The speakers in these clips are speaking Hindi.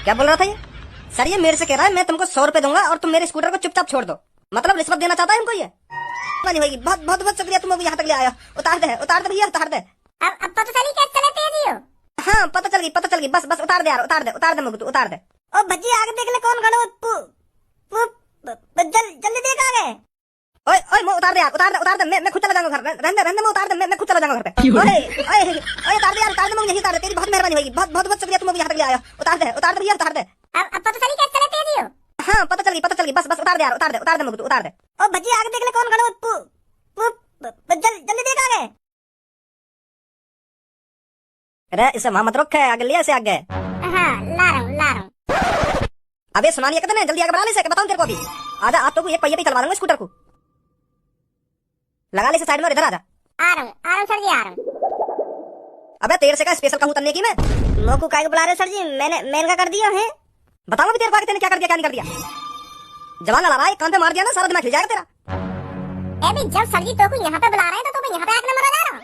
क्या बोल रहा था ये? सर ये मेरे से कह रहा है मैं तुमको 100 रुपए दूंगा और तुम मेरे स्कूटर को चुपचाप छोड़ दो। मतलब रिश्वत देना चाहता है हमको ये? नहीं होगी। बहुत बहुत बहुत शुक्रिया, तुम यहाँ तक ले आया। उतार दे भैया, उतार दे। अब पता चली कैसे चले तेजी हो? हाँ पता चल गई। बस बस उतार दे यार, उतार दे मुझे, तू उतार दे। ओ भज्जी आगे देख ले कौन खड़ा है। जल्दी देख आगे। ओए मैं उतार दे यार, उतार दे। मैं खुद चला जाऊंगा घर। रहने मैं उतार दे, मैं खुद चला जाऊंगा घर पे। ओए उतार दे यार, उतार दे, मैं यहीं उतार दे। तेरी बहुत मेहरबानी होगी। बहुत बहुत बहुत शुक्रिया, तुम यहाँ तक ले आया। उतार दे भैया, उतार दे। अब पता चली कैसे चले तेजी हो? हाँ पता चल गई। बस बस उतार दे यार, उतार दे मुझे, उतार दे। ओ भज्जी आगे देख ले कौन खड़ा है। जल्दी देख आगे। अरे इसे वहां मत रख, आगे ले, ऐसे आगे। हाँ ला रहा हूँ। अबे सुनानी है जल्दी आगे बढ़ा ले, बताऊं तेरे को अभी। आजा, आप तो एक पहिए पे चलवा दूंगा स्कूटर को। लगा ले इसे साइड में, इधर आजा। आ रहा हूँ सर जी, आ रहा हूँ। अबे तेरे से का स्पेशल कहूँ तन्ने की मैं। मोकू काय को बुला रहे सर जी? मैंने क्या कर दिया है? बताओ अभी तेरे को आगे तेने क्या कर दिया, क्या नहीं कर दिया। जवान लड़ा रहा है, कान पे मार दिया ना, सारा दिमाग खिल जाएगा तेरा। अभी जब सर जी तो को यहाँ पे बुला रहे हैं तो मैं यहाँ पे आके मरा जा रहा हूँ।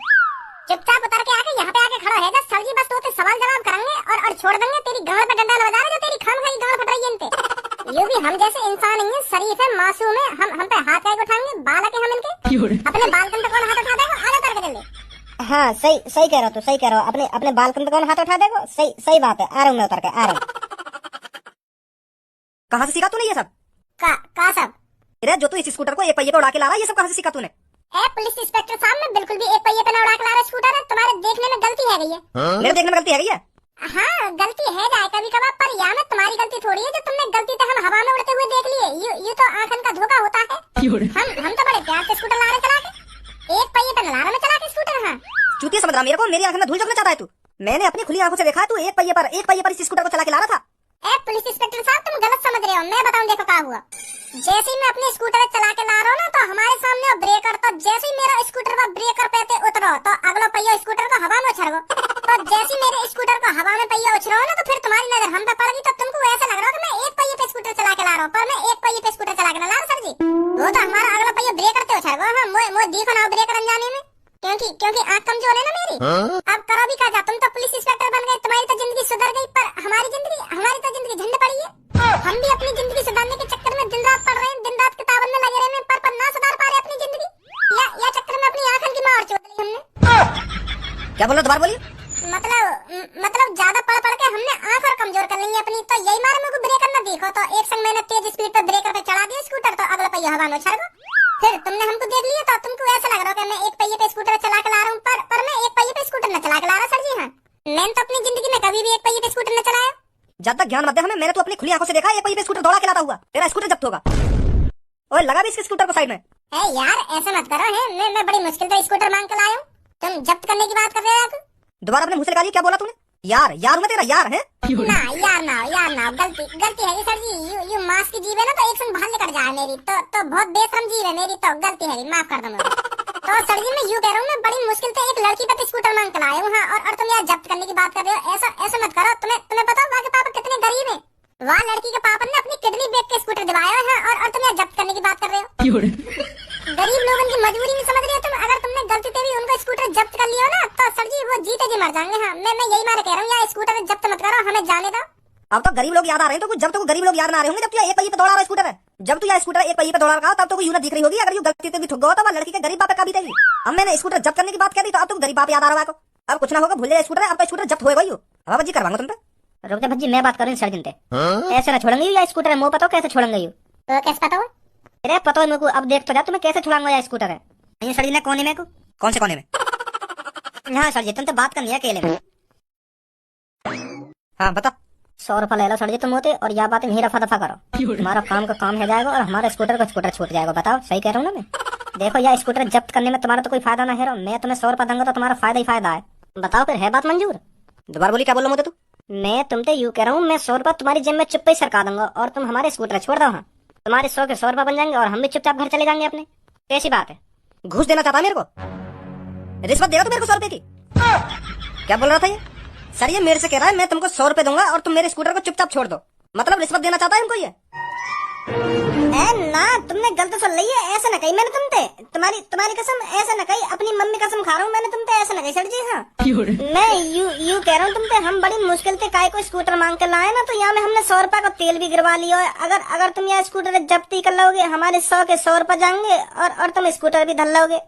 चुपचाप उतर के आके यहाँ पे आके खड़ा है सर जी, बस तो सवाल जवाब करेंगे और छोड़ देंगे। तेरी गांड पे डंडा लगा रहे जो तेरी खाम खाई गांड फट रही है इनते। ये भी हम जैसे इंसान नहीं है, शरीफ है, मासूम है। हम पे हाथ कैसे उठाएंगे? बाल के हम इनके अपने बालकन पे कौन हाथ उठा देगा? आगे उतर के जल्दी। हाँ सही कह रहा हो, सही कह रहा हो। अपने बालकन पे कौन हाथ उठा देगा? सही बात है। आ रहा हूँ मैं उतर के, आ रहा हूँ। कहाँ से सीखा तूने ये सब? का सब? अरे जो तू इस स्कूटर को एक पहिए पे उड़ा के ला रहा है, ये सब कहाँ से सीखा तूने? पुलिस इंस्पेक्टर साहब, मैं बिल्कुल भी एक पहिए पे ना उड़ा के ला रहा स्कूटर है। तुम्हारे देखने में गलती है गई है। मेरे देखने में गलती है गई है? हाँ गलती है जाए कभी कभार, पर यहाँ में तुम्हारी गलती थोड़ी है जो तुमने गलती से हम हवा में उड़ते हुए देख लिए। ये तो आंखन का धोखा होता है। हम तो बड़े प्यार से स्कूटर ला रहे चला के, एक पहिए पे ला रहे चला के स्कूटर। हाँ चूतिया समझ रहा मेरे को, मेरी आंख में धूल झोंकना चाहता है तू। मैंने अपनी खुली आंखों से देखा तू एक पहिए पर इस स्कूटर को चला के ला रहा था। पुलिस इंस्पेक्टर साहब, तुम गलत समझ रहे हो। मैं बताऊं, देखो क्या हुआ। जैसे ही मैं अपने स्कूटर चला के ला रहा हूँ ना, तो हमारे सामने ब्रेकर, तो जैसे ही मेरा स्कूटर पर ब्रेकर पे उतरो तो अगला पहिया स्कूटर को हवा में उछल गो। तो जैसे ही मेरे स्कूटर को हवा में पहिया उछलो ना, तो फिर तुम्हारी नजर हम पे पड़ गई। तो तुमको ऐसा लग रहा है कि मैं एक पहिए पे स्कूटर चला के ला रहा हूँ, पर मैं एक पहिए पे स्कूटर चला के ला रहा हूँ सर जी। वो तो हमारा अगला पहिया ब्रेकर पे उछल गो। हाँ मोए देखो ना ब्रेकर अनजाने में, क्योंकि आँख कमजोर है ना मेरी। अब करो भी क्या, तुम तो पुलिस इंस्पेक्टर बन गए, तुम्हारी तो जिंदगी सुधर गई, पर हमारी तो जिंदगी झंड पड़ी है। हम भी अपनी जिंदगी सुधारने के चक्कर में दिन रात पढ़ रहे हैं, दिन रात किताबन में लगे रहे हैं, पर ना सुधार पा रहे अपनी जिंदगी। या चक्कर में अपनी आंखन की मार चोद ली हमने। क्या बोल रहे दोबारा बोलिए? मतलब ज्यादा पढ़ के हमने आंख और कमजोर कर ली है अपनी। तो यही मारे मेरे को ब्रेकर न देखो, तो एक संग मैंने तेज स्पीड पर ब्रेकर पे चढ़ा दिया स्कूटर, तो अगला पहिया हवा में उछल गया। फिर तुमने हमको देख लिया, तो तुमको ऐसा लग रहा है कि मैं एक पहिए पे स्कूटर चला के ला रहा हूँ, पर मैं एक पहिए पे स्कूटर न चला के ला रहा सर जी। हाँ मैंने तो अपनी जिंदगी में कभी भी एक पहिए पे स्कूटर न चलाया। ज्यादा ज्ञान मत दे हमें, मैंने तो अपनी खुली आंखों से देखा एक पहिए पे स्कूटर दौड़ा के लाता हुआ। तेरा स्कूटर जब्त होगा। ओए लगा भी इसके स्कूटर को साइड में। यार ऐसा मत करो है, मैं बड़ी मुश्किल से स्कूटर मांग के लाया हूँ। तुम जब्त करने की बात कर रहे हो? दोबारा अपने मुंह से निकालिए, क्या बोला तूने? यार मैं तेरा यार है ना गलती है सर जी। यू मास की जीव है ना, तो एक संग बाहर निकल जाए मेरी। तो बहुत बेशरम जीव है मेरी, तो गलती है, माफ कर दो मुझे। तो सर जी मैं यूँ कह रहा हूँ, मैं बड़ी मुश्किल से एक लड़की पे स्कूटर मांग के लाया हूँ। हाँ और तुम यार जब्त करने की बात कर रहे हो? ऐसा मत करो। तुम्हें पता वहाँ के पापा कितने गरीब है? वहाँ लड़की के पापा ने अपनी किडनी बेच के स्कूटर दिवाया है, और तुम यार जब्त करने की बात कर रहे हो? गरीब लोगों की मजबूरी नहीं समझ रहे हो तुम? अगर तुमने गलती से भी उनको स्कूटर जब्त कर लिया ना, तो सर जी वो जीते जी मर जाएंगे। हाँ मैं यही मारे कह रहा हूँ, यार स्कूटर जब्त मत करो, हमें जाने दो। अब तो गरीब लोग याद आ रहे हैं, तो जब तक गरीब लोग याद ना आ रहे होंगे जब तू एक पहिए पे दौड़ा रहा है स्कूटर है। जब तू यह स्कूटर एक पहिए पे दौड़ा रहा तब तो यूं दिख रही होगी। अगर यू गलती से भी ठुक गया तो वह लड़की के गरीब बाप का भी देगी। अब मैंने स्कूटर जब्त करने की बात कह दी, तो अब तो गरीब बाप याद आ रहा है। अब कुछ ना होगा, भूल जाए स्कूटर। अब तो स्कूटर जब्त होएगा ही। अब जी करवाऊंगा तुम पे। रुक जा भज्जी, मैं बात करूँ सर जिनते। ऐसे ना छोड़ेंगे या स्कूटर है, मुँह पता कैसे छोड़ेंगे यू? तो कैसे पता हो? अरे पता है मेरे को, अब देख तो जा तुम्हें कैसे छुड़ाऊंगा या स्कूटर है। ये सर जी ने कोने में को? कौन से कोने में? हाँ सर जी तुम तो बात करनी है अकेले में। हाँ बता। 100 रुपया ले लो सर जी तुम होते, और यह बात यही रफा दफा करो। हमारा काम का काम हो जाएगा और हमारे स्कूटर का स्कूटर छूट जाएगा। बताओ सही कह रहा हूँ ना मैं? देखो यह स्कूटर जब्त करने में तुम्हारा तो कोई फायदा ना है। मैं तुम्हें 100 रुपया दूंगा तो तुम्हारा फायदा ही फायदा है। बताओ फिर है बात मंजूर? दोबारा बोली, क्या बोल रहा हूँ तू? मैं तुमसे यूँ कह रहा हूँ, मैं 100 रुपया तुम्हारी जेब में चुप्पे ही सरका दूंगा और तुम हमारे स्कूटर छोड़ दो। हाँ तुम्हारे 100 के 100 रुपया बन जाएंगे और हम भी चुपचाप घर चले जाएंगे अपने। कैसी बात है? घूस देना चाहता मेरे को? रिश्वत देगा तू मेरे को 100 रुपए की? क्या बोल रहा था ये? सर ये मेरे से कह रहा है मैं तुमको 100 रुपए दूंगा और तुम मेरे स्कूटर को चुपचाप छोड़ दो। मतलब रिश्वत देना चाहता है हमको ये? ना तुमने गलत सुन ली है, ऐसा न कही मैंने तुमसे, तुम्हारी कसम ऐसा न कही, अपनी मम्मी कसम खा रहा हूँ मैंने तुमसे ऐसा न कही सर जी। हाँ मैं यू कह रहा हूँ तुमसे, हम बड़ी मुश्किल से काय को स्कूटर मांग के लाए ना, तो यहाँ में हमने 100 रुपए का तेल भी गिरवा लिया है। अगर तुम यह स्कूटर जब्ती कर लोगे, हमारे 100 के 100 रुपए जाएंगे और तुम स्कूटर भी धर लोगे।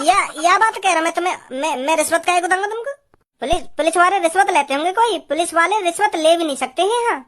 या बात कह रहा मैं तुम्हें, मैं रिश्वत काय को दूंगा तुमको? पुलिस वाले रिश्वत लेते होंगे, कोई पुलिस वाले रिश्वत ले भी नहीं सकते हैं। हाँ